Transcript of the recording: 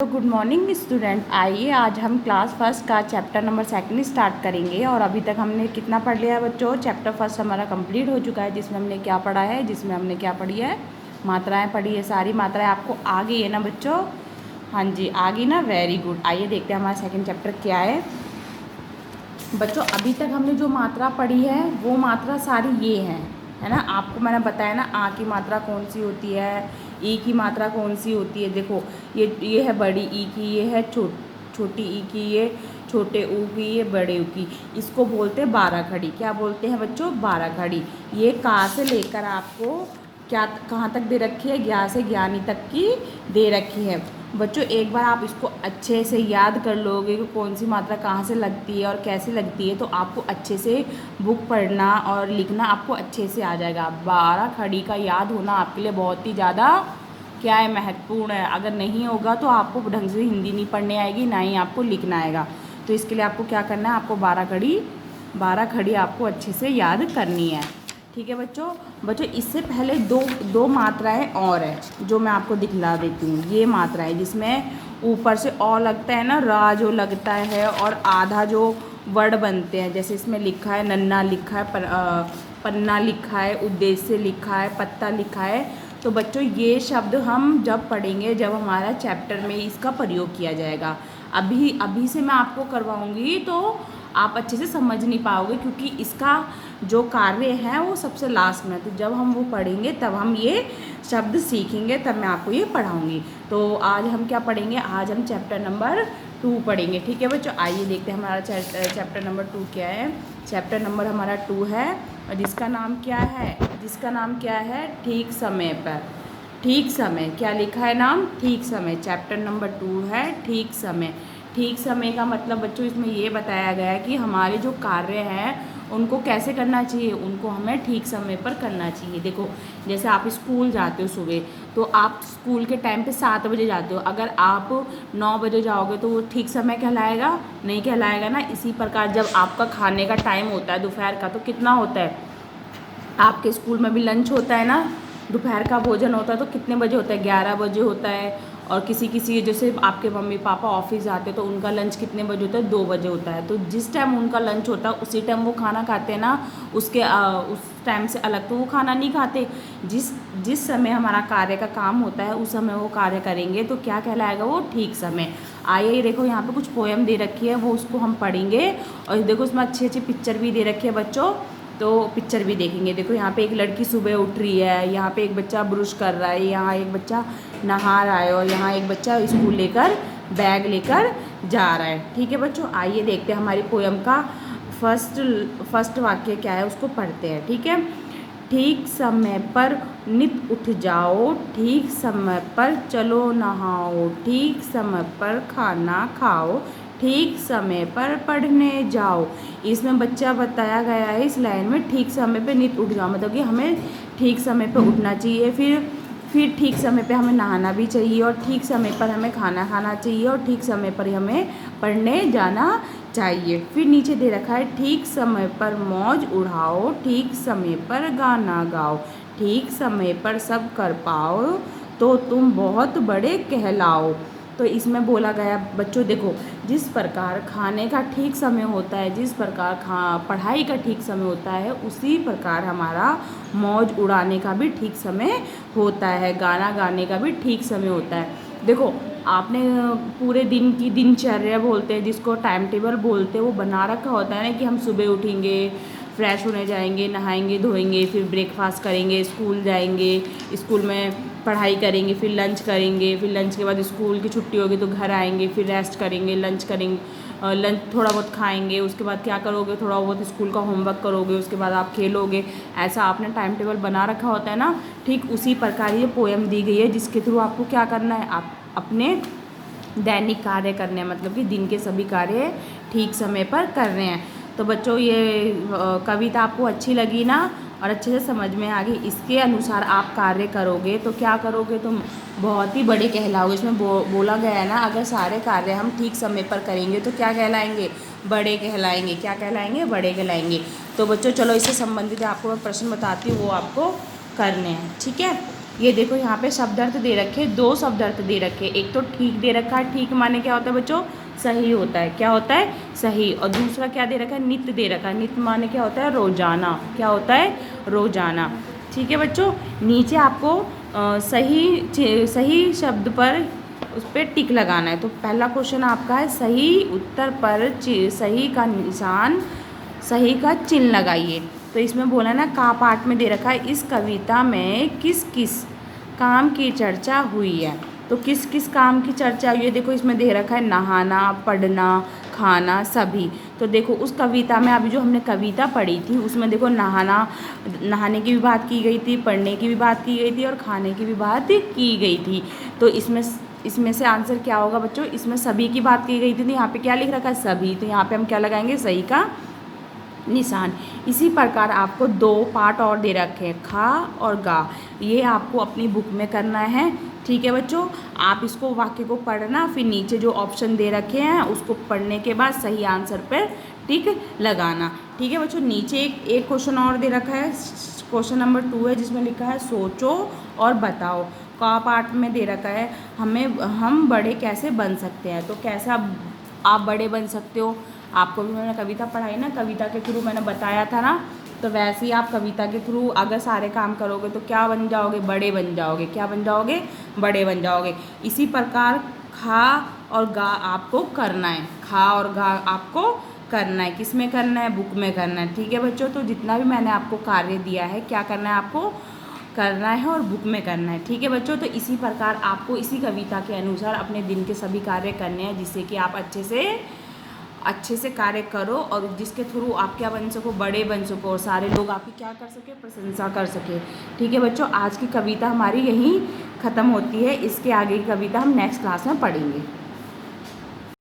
तो good morning student, आइए आज हम क्लास फर्स्ट का चैप्टर नंबर सेकंड स्टार्ट करेंगे। और अभी तक हमने कितना पढ़ लिया है बच्चों? चैप्टर फर्स्ट हमारा कंप्लीट हो चुका है, जिसमें हमने क्या पढ़ा है, जिसमें हमने क्या पढ़ी है, मात्राएं पढ़ी है। सारी मात्राएं आपको आ गई है ना बच्चों? हाँ जी, आ गई ना, वेरी गुड। आइए देखते हैं हमारा सेकेंड चैप्टर क्या है बच्चों। अभी तक हमने जो मात्रा पढ़ी है वो मात्रा सारी ये है ना। आपको मैंने बताया ना, आ की मात्रा कौन सी होती है, ई की मात्रा कौन सी होती है। देखो ये है बड़ी ई की, ये है छोटी ई की, ये छोटे ऊ की, ये बड़े ऊ की। इसको बोलते हैं 12 खड़ी। क्या बोलते हैं बच्चों? 12 खड़ी। ये का से लेकर आपको क्या कहाँ तक दे रखी है? ज्ञा से ज्ञानी तक की दे रखी है बच्चों। एक बार आप इसको अच्छे से याद कर लोगे कि कौन सी मात्रा कहाँ से लगती है और कैसे लगती है, तो आपको अच्छे से बुक पढ़ना और लिखना आपको अच्छे से आ जाएगा। 12 खड़ी का याद होना आपके लिए बहुत ही ज़्यादा क्या है, महत्वपूर्ण है। अगर नहीं होगा तो आपको ढंग से हिंदी नहीं पढ़ने आएगी, ना ही आपको लिखना आएगा। तो इसके लिए आपको क्या करना है, आपको 12 खड़ी आपको अच्छे से याद करनी है। ठीक है बच्चों इससे पहले दो मात्राएं और है जो मैं आपको दिखला देती हूँ। ये मात्राएं जिसमें ऊपर से और लगता है ना, रा जो लगता है, और आधा जो वर्ड बनते हैं। जैसे इसमें लिखा है नन्ना, लिखा है पन्ना, लिखा है उद्देश्य, लिखा है पत्ता, लिखा है। तो बच्चों ये शब्द हम जब पढ़ेंगे, जब हमारा चैप्टर में इसका प्रयोग किया जाएगा। अभी से मैं आपको करवाऊँगी तो आप अच्छे से समझ नहीं पाओगे, क्योंकि इसका जो कार्य है वो सबसे लास्ट में। तो जब हम वो पढ़ेंगे तब हम ये शब्द सीखेंगे, तब मैं आपको ये पढ़ाऊँगी। तो आज हम क्या पढ़ेंगे? आज हम चैप्टर नंबर 2 पढ़ेंगे। ठीक है बच्चों, आइए देखते हैं हमारा चैप्टर नंबर 2 क्या है। चैप्टर नंबर हमारा 2 है, और जिसका नाम क्या है? ठीक समय पर। ठीक समय, क्या लिखा है नाम? ठीक समय। चैप्टर नंबर 2 है ठीक समय। ठीक समय का मतलब बच्चों इसमें ये बताया गया है कि हमारे जो कार्य हैं उनको कैसे करना चाहिए, उनको हमें ठीक समय पर करना चाहिए। देखो जैसे आप स्कूल जाते हो सुबह, तो आप स्कूल के टाइम पे 7 बजे जाते हो। अगर आप 9 बजे जाओगे तो वो ठीक समय कहलाएगा? नहीं कहलाएगा ना। इसी प्रकार जब आपका खाने का टाइम होता है दोपहर का, तो कितना होता है? आपके स्कूल में भी लंच होता है ना, दोपहर का भोजन होता है, तो कितने बजे होता है? 11 बजे होता है। और किसी जैसे आपके मम्मी पापा ऑफिस जाते हैं तो उनका लंच कितने बजे होता है? 2 बजे होता है। तो जिस टाइम उनका लंच होता है उसी टाइम वो खाना खाते हैं ना, उस टाइम से अलग तो वो खाना नहीं खाते। जिस समय हमारा कार्य का काम होता है उस समय वो कार्य करेंगे, तो क्या कहलाएगा वो? ठीक समय। आइए देखो यहाँ पे कुछ पोएम दे रखी है, वो उसको हम पढ़ेंगे। और देखो उसमें अच्छी अच्छी पिक्चर भी दे रखी है बच्चों, तो पिक्चर भी देखेंगे। देखो यहाँ पे एक लड़की सुबह उठ रही है, यहाँ पे एक बच्चा ब्रश कर रहा है, यहाँ एक बच्चा नहा रहा है, और यहाँ एक बच्चा स्कूल लेकर बैग लेकर जा रहा है। ठीक है बच्चों, आइए देखते हैं हमारी पोयम का फर्स्ट वाक्य क्या है, उसको पढ़ते हैं। ठीक है। ठीक समय पर नित उठ जाओ, ठीक समय पर चलो नहाओ, ठीक समय पर खाना खाओ, ठीक समय पर पढ़ने जाओ। इसमें बच्चा बताया गया है इस लाइन में, ठीक समय पे नित उठ जाओ, मतलब कि हमें ठीक समय पे उठना चाहिए। फिर ठीक समय पे हमें नहाना भी चाहिए, और ठीक समय पर हमें खाना खाना चाहिए, और ठीक समय पर हमें पढ़ने जाना चाहिए। फिर नीचे दे रखा है, ठीक समय पर मौज उड़ाओ, ठीक समय पर गाना गाओ, ठीक समय पर सब कर पाओ तो तुम बहुत बड़े कहलाओ। तो इसमें बोला गया बच्चों, देखो जिस प्रकार खाने का ठीक समय होता है, जिस प्रकार पढ़ाई का ठीक समय होता है, उसी प्रकार हमारा मौज उड़ाने का भी ठीक समय होता है, गाना गाने का भी ठीक समय होता है। देखो आपने पूरे दिन की दिनचर्या बोलते हैं, जिसको टाइम टेबल बोलते हैं, वो बना रखा होता है ना, कि हम सुबह उठेंगे, फ्रेश होने जाएंगे, नहाएंगे धोएंगे, फिर ब्रेकफास्ट करेंगे, स्कूल जाएंगे, स्कूल में पढ़ाई करेंगे, फिर लंच करेंगे, फिर लंच के बाद स्कूल की छुट्टी होगी तो घर आएंगे, फिर रेस्ट करेंगे, लंच थोड़ा बहुत खाएंगे, उसके बाद क्या करोगे? थोड़ा बहुत स्कूल का होमवर्क करोगे, उसके बाद आप खेलोगे। ऐसा आपने टाइम टेबल बना रखा होता है ना। ठीक उसी प्रकार ये पोएम दी गई है, जिसके थ्रू आपको क्या करना है? आप अपने दैनिक कार्य करने हैं, मतलब कि दिन के सभी कार्य ठीक समय पर कर रहे हैं। तो बच्चों ये कविता आपको अच्छी लगी ना, और अच्छे से समझ में आ गई? इसके अनुसार आप कार्य करोगे तो क्या करोगे? तुम बहुत ही बड़े कहलाओगे। इसमें बोला गया है ना, अगर सारे कार्य हम ठीक समय पर करेंगे तो क्या कहलाएंगे? बड़े कहलाएंगे। क्या कहलाएंगे? बड़े कहलाएंगे। तो बच्चों चलो इससे संबंधित आपको मैं प्रश्न बताती हूँ, वो आपको करने हैं। ठीक है। ये देखो यहाँ पे शब्दार्थ दे रखे, दो शब्दार्थ दे रखे। एक तो ठीक दे रखा है, ठीक माने क्या होता है बच्चों, सही होता है। क्या होता है, सही। और दूसरा क्या दे रखा है, नित्य दे रखा है। नित्य माने क्या होता है, रोजाना। क्या होता है, रोजाना। ठीक है बच्चों, नीचे आपको सही शब्द पर उस पर टिक लगाना है। तो पहला क्वेश्चन आपका है, सही उत्तर पर सही का निशान, सही का चिन्ह लगाइए। तो इसमें बोला ना, का पाठ में दे रखा है, इस कविता में किस किस काम की चर्चा हुई है। तो किस किस काम की चर्चा हुई है, देखो इसमें दे रखा है, नहाना, पढ़ना, खाना, सभी। तो देखो उस कविता में अभी जो हमने कविता पढ़ी थी उसमें देखो नहाने की भी बात की गई थी, पढ़ने की भी बात की गई थी और खाने की भी बात की गई थी। तो इसमें से आंसर क्या होगा बच्चों, इसमें सभी की बात की गई थी। तो यहाँ पे क्या लिख रखा है, सभी। तो यहाँ पे हम क्या लगाएंगे, सही का निशान। इसी प्रकार आपको दो पार्ट और दे रखे हैं, खा और गा। ये आपको अपनी बुक में करना है। ठीक है बच्चों, आप इसको वाक्य को पढ़ना, फिर नीचे जो ऑप्शन दे रखे हैं उसको पढ़ने के बाद सही आंसर पर टिक लगाना। ठीक है बच्चों, नीचे एक क्वेश्चन और दे रखा है, क्वेश्चन नंबर 2 है, जिसमें लिखा है सोचो और बताओ। का पार्ट में दे रखा है, हम बड़े कैसे बन सकते हैं। तो कैसे आप बड़े बन सकते हो, आपको भी मैंने कविता पढ़ाई ना, कविता के थ्रू मैंने बताया था ना। तो वैसे ही आप कविता के थ्रू अगर सारे काम करोगे तो क्या बन जाओगे, बड़े बन जाओगे। क्या बन जाओगे, बड़े बन जाओगे। इसी प्रकार खा और गा आपको करना है। खा और गा आपको करना है, किस में करना है, बुक में करना है। ठीक है बच्चों, तो जितना भी मैंने आपको कार्य दिया है, क्या करना है, आपको करना है और बुक में करना है। ठीक है बच्चों, तो इसी प्रकार आपको इसी कविता के अनुसार अपने दिन के सभी कार्य करने हैं, जिससे कि आप अच्छे से कार्य करो और जिसके थ्रू आप क्या बन सको, बड़े बन सको और सारे लोग आपकी क्या कर सके, प्रशंसा कर सके। ठीक है बच्चों, आज की कविता हमारी यहीं ख़त्म होती है। इसके आगे की कविता हम नेक्स्ट क्लास में पढ़ेंगे।